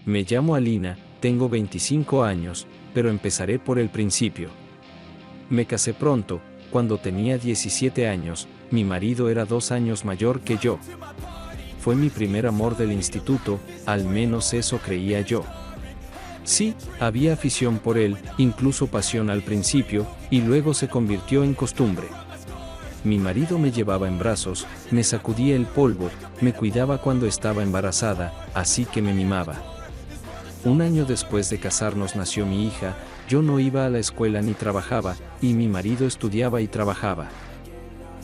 Me llamo Alina, tengo 25 años, pero empezaré por el principio. Me casé pronto, cuando tenía 17 años, mi marido era 2 años mayor que yo. Fue mi primer amor del instituto, al menos eso creía yo. Sí, había afición por él, incluso pasión al principio, y luego se convirtió en costumbre. Mi marido me llevaba en brazos, me sacudía el polvo, me cuidaba cuando estaba embarazada, así que me mimaba. Un año después de casarnos nació mi hija, yo no iba a la escuela ni trabajaba, y mi marido estudiaba y trabajaba.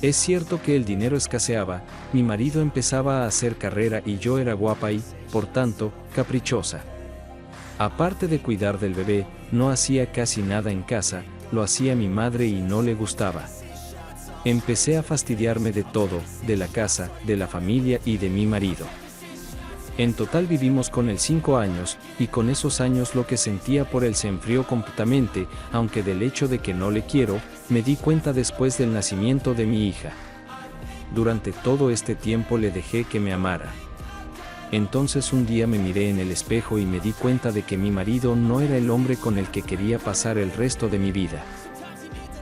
Es cierto que el dinero escaseaba, mi marido empezaba a hacer carrera y yo era guapa y, por tanto, caprichosa. Aparte de cuidar del bebé, no hacía casi nada en casa, lo hacía mi madre y no le gustaba. Empecé a fastidiarme de todo, de la casa, de la familia y de mi marido. En total vivimos con él 5 años, y con esos años lo que sentía por él se enfrió completamente, aunque del hecho de que no le quiero, me di cuenta después del nacimiento de mi hija. Durante todo este tiempo le dejé que me amara. Entonces un día me miré en el espejo y me di cuenta de que mi marido no era el hombre con el que quería pasar el resto de mi vida.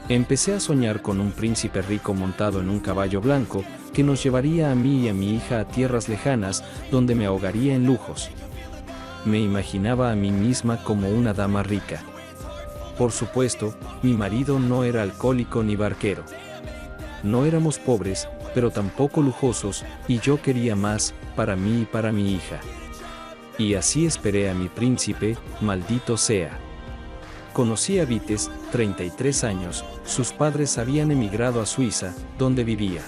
Empecé a soñar con un príncipe rico montado en un caballo blanco, que nos llevaría a mí y a mi hija a tierras lejanas, donde me ahogaría en lujos. Me imaginaba a mí misma como una dama rica. Por supuesto, mi marido no era alcohólico ni barquero. No éramos pobres, pero tampoco lujosos, y yo quería más, para mí y para mi hija. Y así esperé a mi príncipe, maldito sea. Conocí a Vites, 33 años, sus padres habían emigrado a Suiza, donde vivía.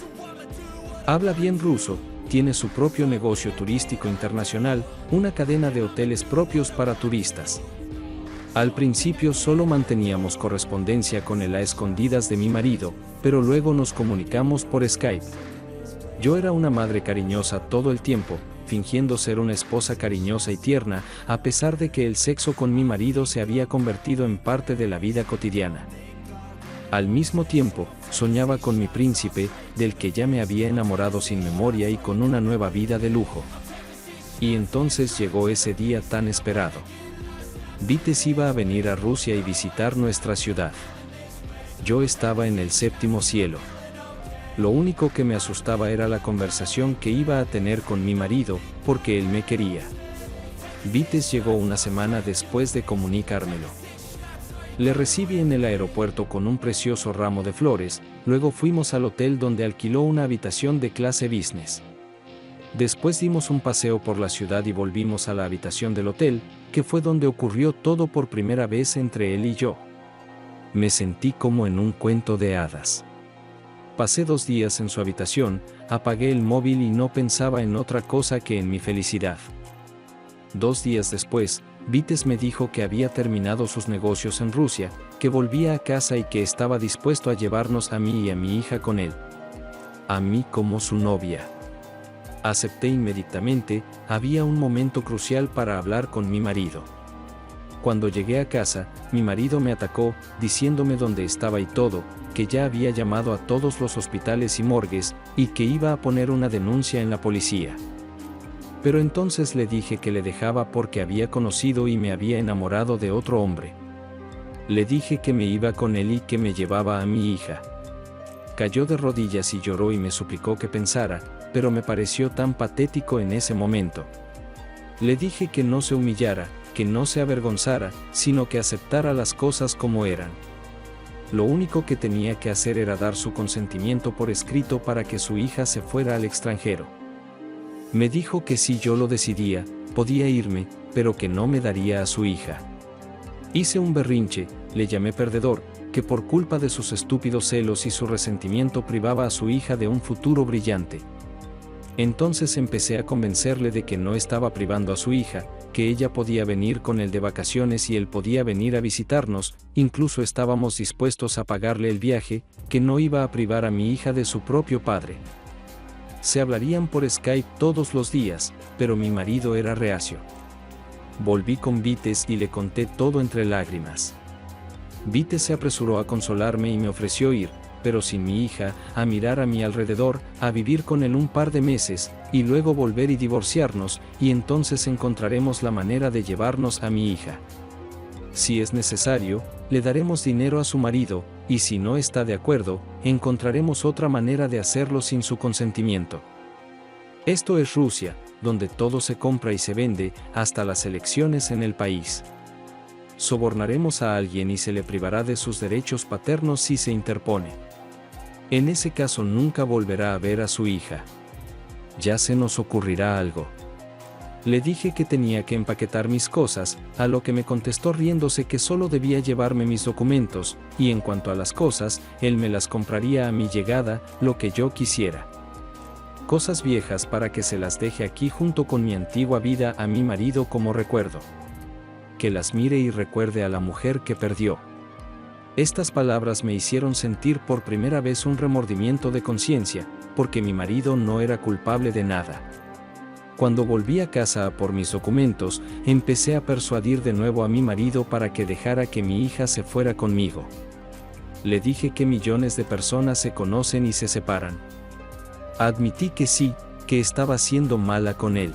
Habla bien ruso, tiene su propio negocio turístico internacional, una cadena de hoteles propios para turistas. Al principio solo manteníamos correspondencia con él a escondidas de mi marido, pero luego nos comunicamos por Skype. Yo era una madre cariñosa todo el tiempo, fingiendo ser una esposa cariñosa y tierna, a pesar de que el sexo con mi marido se había convertido en parte de la vida cotidiana. Al mismo tiempo, soñaba con mi príncipe, del que ya me había enamorado sin memoria y con una nueva vida de lujo. Y entonces llegó ese día tan esperado. Vites iba a venir a Rusia y visitar nuestra ciudad. Yo estaba en el 7º cielo. Lo único que me asustaba era la conversación que iba a tener con mi marido, porque él me quería. Vites llegó una semana después de comunicármelo. Le recibí en el aeropuerto con un precioso ramo de flores, luego fuimos al hotel donde alquiló una habitación de clase business. Después dimos un paseo por la ciudad y volvimos a la habitación del hotel, que fue donde ocurrió todo por primera vez entre él y yo. Me sentí como en un cuento de hadas. Pasé 2 días en su habitación, apagué el móvil y no pensaba en otra cosa que en mi felicidad. 2 días después, Vites me dijo que había terminado sus negocios en Rusia, que volvía a casa y que estaba dispuesto a llevarnos a mí y a mi hija con él. A mí como su novia. Acepté inmediatamente, había un momento crucial para hablar con mi marido. Cuando llegué a casa, mi marido me atacó, diciéndome dónde estaba y todo, que ya había llamado a todos los hospitales y morgues, y que iba a poner una denuncia en la policía. Pero entonces le dije que le dejaba porque había conocido y me había enamorado de otro hombre. Le dije que me iba con él y que me llevaba a mi hija. Cayó de rodillas y lloró y me suplicó que pensara, pero me pareció tan patético en ese momento. Le dije que no se humillara, que no se avergonzara, sino que aceptara las cosas como eran. Lo único que tenía que hacer era dar su consentimiento por escrito para que su hija se fuera al extranjero. Me dijo que si yo lo decidía, podía irme, pero que no me daría a su hija. Hice un berrinche, le llamé perdedor, que por culpa de sus estúpidos celos y su resentimiento privaba a su hija de un futuro brillante. Entonces empecé a convencerle de que no estaba privando a su hija, que ella podía venir con él de vacaciones y él podía venir a visitarnos, incluso estábamos dispuestos a pagarle el viaje, que no iba a privar a mi hija de su propio padre. Se hablarían por Skype todos los días, pero mi marido era reacio. Volví con Vites y le conté todo entre lágrimas. Vites se apresuró a consolarme y me ofreció ir, pero sin mi hija, a mirar a mi alrededor, a vivir con él un par de meses, y luego volver y divorciarnos, y entonces encontraremos la manera de llevarnos a mi hija. Si es necesario, le daremos dinero a su marido, y si no está de acuerdo, encontraremos otra manera de hacerlo sin su consentimiento. Esto es Rusia, donde todo se compra y se vende, hasta las elecciones en el país. Sobornaremos a alguien y se le privará de sus derechos paternos si se interpone. En ese caso nunca volverá a ver a su hija. Ya se nos ocurrirá algo. Le dije que tenía que empaquetar mis cosas, a lo que me contestó riéndose que solo debía llevarme mis documentos, y en cuanto a las cosas, él me las compraría a mi llegada, lo que yo quisiera. Cosas viejas para que se las deje aquí junto con mi antigua vida a mi marido como recuerdo. Que las mire y recuerde a la mujer que perdió. Estas palabras me hicieron sentir por primera vez un remordimiento de conciencia, porque mi marido no era culpable de nada. Cuando volví a casa a por mis documentos, empecé a persuadir de nuevo a mi marido para que dejara que mi hija se fuera conmigo. Le dije que millones de personas se conocen y se separan. Admití que sí, que estaba siendo mala con él.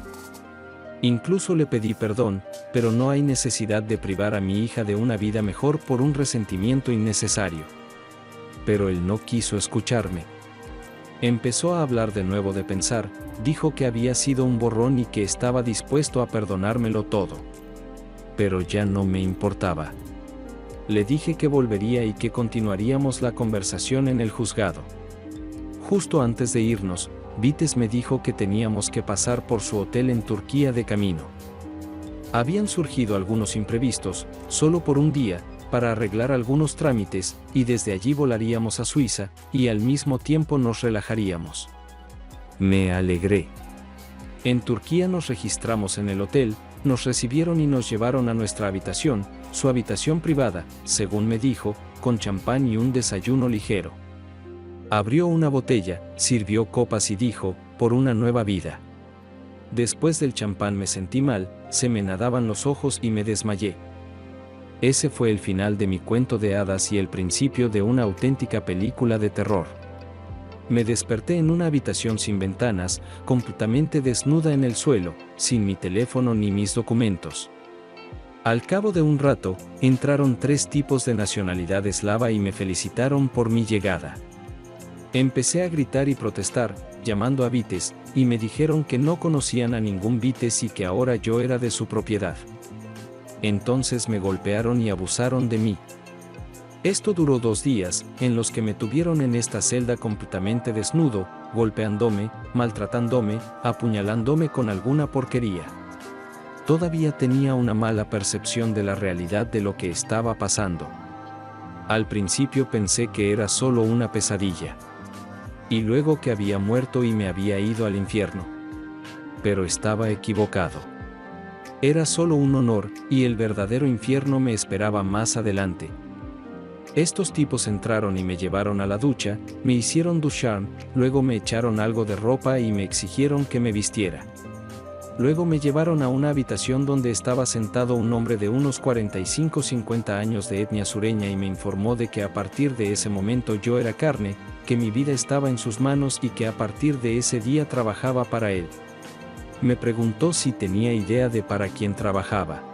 Incluso le pedí perdón, pero no hay necesidad de privar a mi hija de una vida mejor por un resentimiento innecesario. Pero él no quiso escucharme. Empezó a hablar de nuevo de pensar, dijo que había sido un borrón y que estaba dispuesto a perdonármelo todo. Pero ya no me importaba. Le dije que volvería y que continuaríamos la conversación en el juzgado. Justo antes de irnos, Vites me dijo que teníamos que pasar por su hotel en Turquía de camino. Habían surgido algunos imprevistos, solo por un día, para arreglar algunos trámites, y desde allí volaríamos a Suiza, y al mismo tiempo nos relajaríamos. Me alegré. En Turquía nos registramos en el hotel, nos recibieron y nos llevaron a nuestra habitación, su habitación privada, según me dijo, con champán y un desayuno ligero. Abrió una botella, sirvió copas y dijo, por una nueva vida. Después del champán me sentí mal, se me nadaban los ojos y me desmayé. Ese fue el final de mi cuento de hadas y el principio de una auténtica película de terror. Me desperté en una habitación sin ventanas, completamente desnuda en el suelo, sin mi teléfono ni mis documentos. Al cabo de un rato, entraron 3 tipos de nacionalidad eslava y me felicitaron por mi llegada. Empecé a gritar y protestar, llamando a Vites, y me dijeron que no conocían a ningún Vites y que ahora yo era de su propiedad. Entonces me golpearon y abusaron de mí. Esto duró 2 días, en los que me tuvieron en esta celda completamente desnudo, golpeándome, maltratándome, apuñalándome con alguna porquería. Todavía tenía una mala percepción de la realidad de lo que estaba pasando. Al principio pensé que era solo una pesadilla. Y luego que había muerto y me había ido al infierno. Pero estaba equivocado. Era solo un honor, y el verdadero infierno me esperaba más adelante. Estos tipos entraron y me llevaron a la ducha, me hicieron ducharme, luego me echaron algo de ropa y me exigieron que me vistiera. Luego me llevaron a una habitación donde estaba sentado un hombre de unos 45-50 años de etnia sureña y me informó de que a partir de ese momento yo era carne, que mi vida estaba en sus manos y que a partir de ese día trabajaba para él. Me preguntó si tenía idea de para quién trabajaba.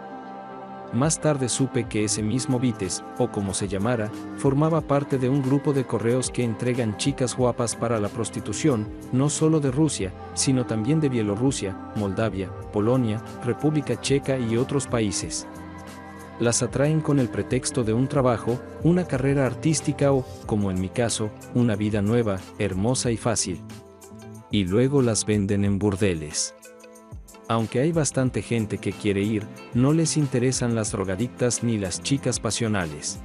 Más tarde supe que ese mismo Vites, o como se llamara, formaba parte de un grupo de correos que entregan chicas guapas para la prostitución, no solo de Rusia, sino también de Bielorrusia, Moldavia, Polonia, República Checa y otros países. Las atraen con el pretexto de un trabajo, una carrera artística o, como en mi caso, una vida nueva, hermosa y fácil. Y luego las venden en burdeles. Aunque hay bastante gente que quiere ir, no les interesan las drogadictas ni las chicas pasionales.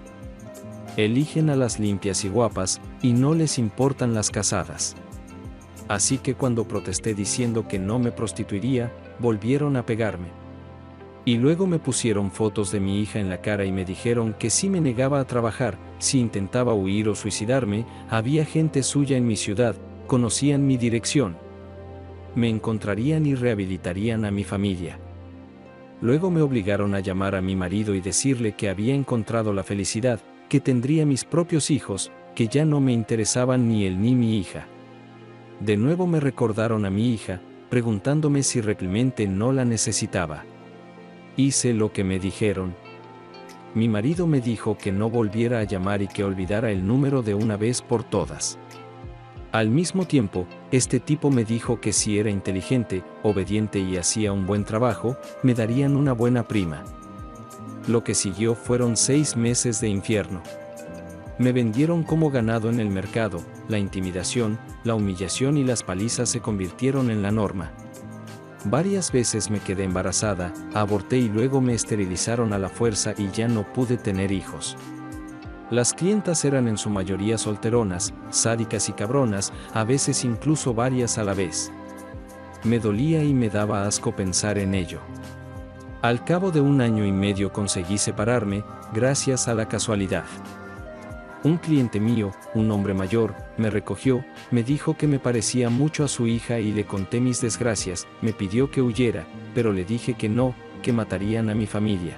Eligen a las limpias y guapas, y no les importan las casadas. Así que cuando protesté diciendo que no me prostituiría, volvieron a pegarme. Y luego me pusieron fotos de mi hija en la cara y me dijeron que si me negaba a trabajar, si intentaba huir o suicidarme, había gente suya en mi ciudad, conocían mi dirección. Me encontrarían y rehabilitarían a mi familia. Luego me obligaron a llamar a mi marido y decirle que había encontrado la felicidad, que tendría mis propios hijos, que ya no me interesaban ni él ni mi hija. De nuevo me recordaron a mi hija, preguntándome si realmente no la necesitaba. Hice lo que me dijeron. Mi marido me dijo que no volviera a llamar y que olvidara el número de una vez por todas. Al mismo tiempo, este tipo me dijo que si era inteligente, obediente y hacía un buen trabajo, me darían una buena prima. Lo que siguió fueron 6 meses de infierno. Me vendieron como ganado en el mercado, la intimidación, la humillación y las palizas se convirtieron en la norma. Varias veces me quedé embarazada, aborté y luego me esterilizaron a la fuerza y ya no pude tener hijos. Las clientas eran en su mayoría solteronas, sádicas y cabronas, a veces incluso varias a la vez. Me dolía y me daba asco pensar en ello. Al cabo de 1 año y medio conseguí separarme, gracias a la casualidad. Un cliente mío, un hombre mayor, me recogió, me dijo que me parecía mucho a su hija y le conté mis desgracias, me pidió que huyera, pero le dije que no, que matarían a mi familia.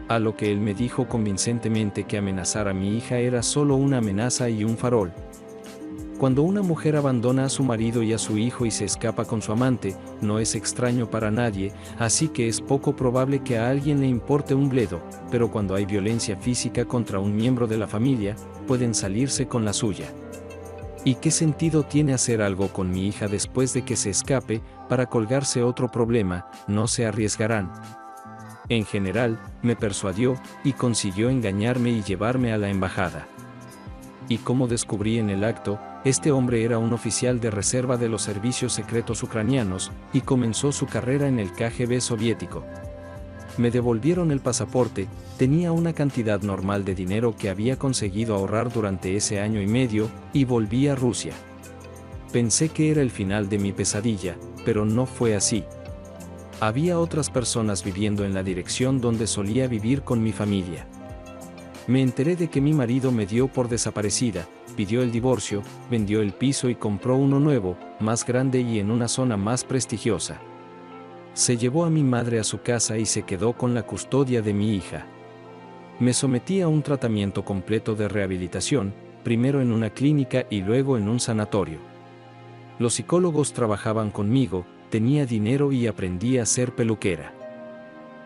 A lo que él me dijo convincentemente que amenazar a mi hija era solo una amenaza y un farol. Cuando una mujer abandona a su marido y a su hijo y se escapa con su amante, no es extraño para nadie, así que es poco probable que a alguien le importe un bledo, pero cuando hay violencia física contra un miembro de la familia, pueden salirse con la suya. ¿Y qué sentido tiene hacer algo con mi hija después de que se escape, para colgarse otro problema? No se arriesgarán. En general, me persuadió, y consiguió engañarme y llevarme a la embajada. Y como descubrí en el acto, este hombre era un oficial de reserva de los servicios secretos ucranianos, y comenzó su carrera en el KGB soviético. Me devolvieron el pasaporte, tenía una cantidad normal de dinero que había conseguido ahorrar durante ese año y medio, y volví a Rusia. Pensé que era el final de mi pesadilla, pero no fue así. Había otras personas viviendo en la dirección donde solía vivir con mi familia. Me enteré de que mi marido me dio por desaparecida, pidió el divorcio, vendió el piso y compró uno nuevo, más grande y en una zona más prestigiosa. Se llevó a mi madre a su casa y se quedó con la custodia de mi hija. Me sometí a un tratamiento completo de rehabilitación, primero en una clínica y luego en un sanatorio. Los psicólogos trabajaban conmigo, tenía dinero y aprendí a ser peluquera.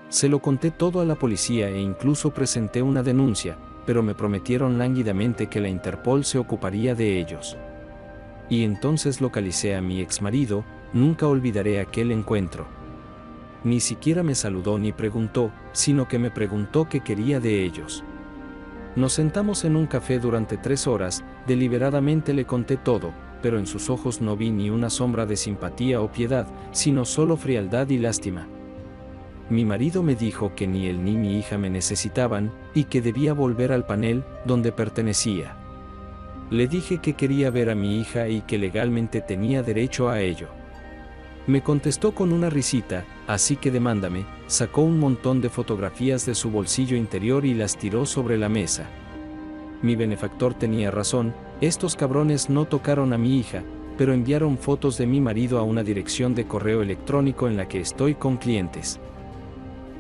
Se lo conté todo a la policía e incluso presenté una denuncia, pero me prometieron lánguidamente que la Interpol se ocuparía de ellos. Y entonces localicé a mi exmarido, nunca olvidaré aquel encuentro. Ni siquiera me saludó ni preguntó, sino que me preguntó qué quería de ellos. Nos sentamos en un café durante 3 horas, deliberadamente le conté todo, pero en sus ojos no vi ni una sombra de simpatía o piedad, sino solo frialdad y lástima. Mi marido me dijo que ni él ni mi hija me necesitaban, y que debía volver al panel, donde pertenecía. Le dije que quería ver a mi hija y que legalmente tenía derecho a ello. Me contestó con una risita, así que demándame, sacó un montón de fotografías de su bolsillo interior y las tiró sobre la mesa. Mi benefactor tenía razón, estos cabrones no tocaron a mi hija, pero enviaron fotos de mi marido a una dirección de correo electrónico en la que estoy con clientes.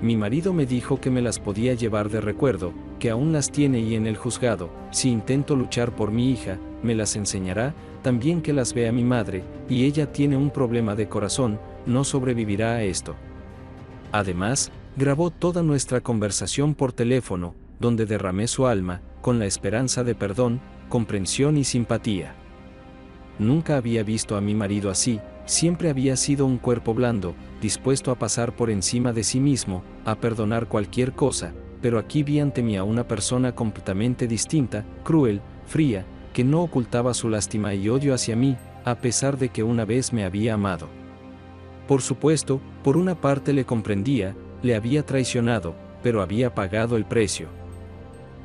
Mi marido me dijo que me las podía llevar de recuerdo, que aún las tiene y en el juzgado, si intento luchar por mi hija, me las enseñará, también que las vea mi madre, y ella tiene un problema de corazón, no sobrevivirá a esto. Además, grabó toda nuestra conversación por teléfono, donde derramé su alma, con la esperanza de perdón, comprensión y simpatía. Nunca había visto a mi marido así, siempre había sido un cuerpo blando, dispuesto a pasar por encima de sí mismo, a perdonar cualquier cosa, pero aquí vi ante mí a una persona completamente distinta, cruel, fría, que no ocultaba su lástima y odio hacia mí, a pesar de que una vez me había amado. Por supuesto, por una parte le comprendía, le había traicionado, pero había pagado el precio.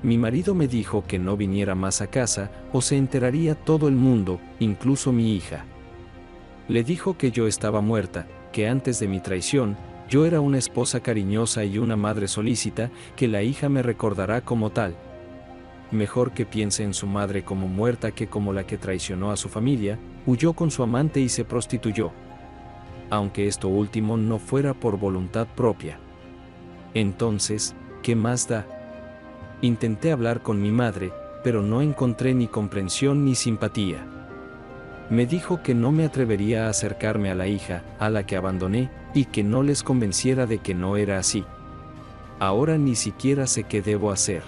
Mi marido me dijo que no viniera más a casa, o se enteraría todo el mundo, incluso mi hija. Le dijo que yo estaba muerta, que antes de mi traición, yo era una esposa cariñosa y una madre solícita, que la hija me recordará como tal. Mejor que piense en su madre como muerta que como la que traicionó a su familia, huyó con su amante y se prostituyó. Aunque esto último no fuera por voluntad propia. Entonces, ¿qué más da? Intenté hablar con mi madre, pero no encontré ni comprensión ni simpatía. Me dijo que no me atrevería a acercarme a la hija, a la que abandoné, y que no les convenciera de que no era así. Ahora ni siquiera sé qué debo hacer.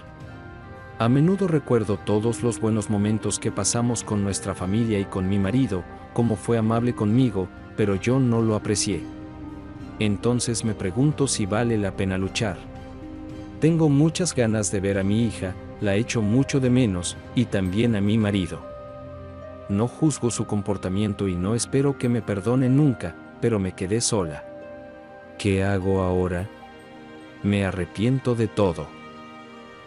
A menudo recuerdo todos los buenos momentos que pasamos con nuestra familia y con mi marido, cómo fue amable conmigo, pero yo no lo aprecié. Entonces me pregunto si vale la pena luchar. Tengo muchas ganas de ver a mi hija, la echo mucho de menos, y también a mi marido. No juzgo su comportamiento y no espero que me perdone nunca, pero me quedé sola. ¿Qué hago ahora? Me arrepiento de todo.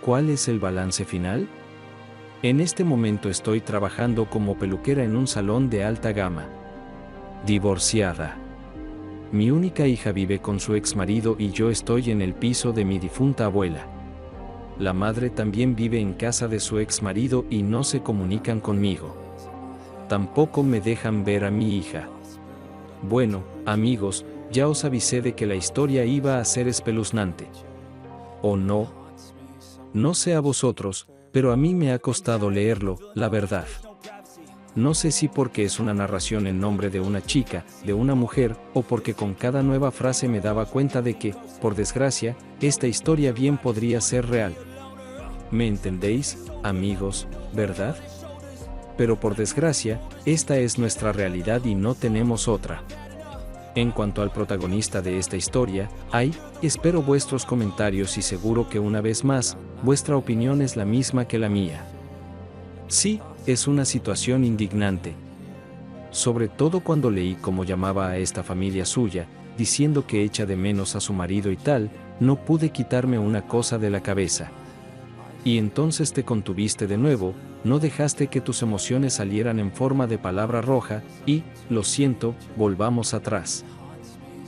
¿Cuál es el balance final? En este momento estoy trabajando como peluquera en un salón de alta gama. Divorciada. Mi única hija vive con su exmarido y yo estoy en el piso de mi difunta abuela. La madre también vive en casa de su exmarido y no se comunican conmigo. Tampoco me dejan ver a mi hija. Bueno, amigos, ya os avisé de que la historia iba a ser espeluznante. ¿O no? No sé a vosotros, pero a mí me ha costado leerlo, la verdad. No sé si porque es una narración en nombre de una chica, de una mujer, o porque con cada nueva frase me daba cuenta de que, por desgracia, esta historia bien podría ser real. ¿Me entendéis, amigos, verdad? Pero por desgracia, esta es nuestra realidad y no tenemos otra. En cuanto al protagonista de esta historia, espero vuestros comentarios y seguro que una vez más, vuestra opinión es la misma que la mía. Sí, es una situación indignante. Sobre todo cuando leí cómo llamaba a esta familia suya, diciendo que echa de menos a su marido y tal, no pude quitarme una cosa de la cabeza. Y entonces te contuviste de nuevo, no dejaste que tus emociones salieran en forma de palabra roja, y, lo siento, volvamos atrás.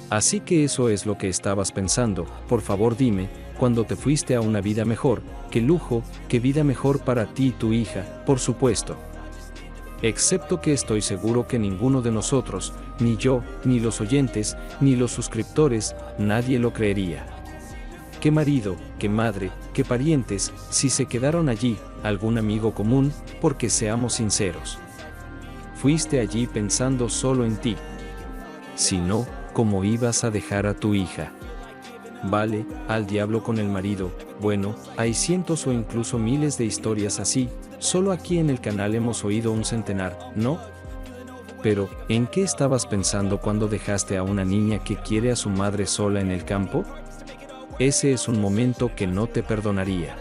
Así que eso es lo que estabas pensando, por favor dime, cuando te fuiste a una vida mejor, qué lujo, qué vida mejor para ti y tu hija, por supuesto. Excepto que estoy seguro que ninguno de nosotros, ni yo, ni los oyentes, ni los suscriptores, nadie lo creería. ¿Qué marido, qué madre, qué parientes, si se quedaron allí, algún amigo común, porque seamos sinceros? Fuiste allí pensando solo en ti. Si no, ¿cómo ibas a dejar a tu hija? Vale, al diablo con el marido. Bueno, hay cientos o incluso miles de historias así, solo aquí en el canal hemos oído un centenar, ¿no? Pero, ¿en qué estabas pensando cuando dejaste a una niña que quiere a su madre sola en el campo? Ese es un momento que no te perdonaría.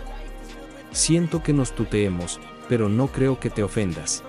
Siento que nos tuteemos, pero no creo que te ofendas.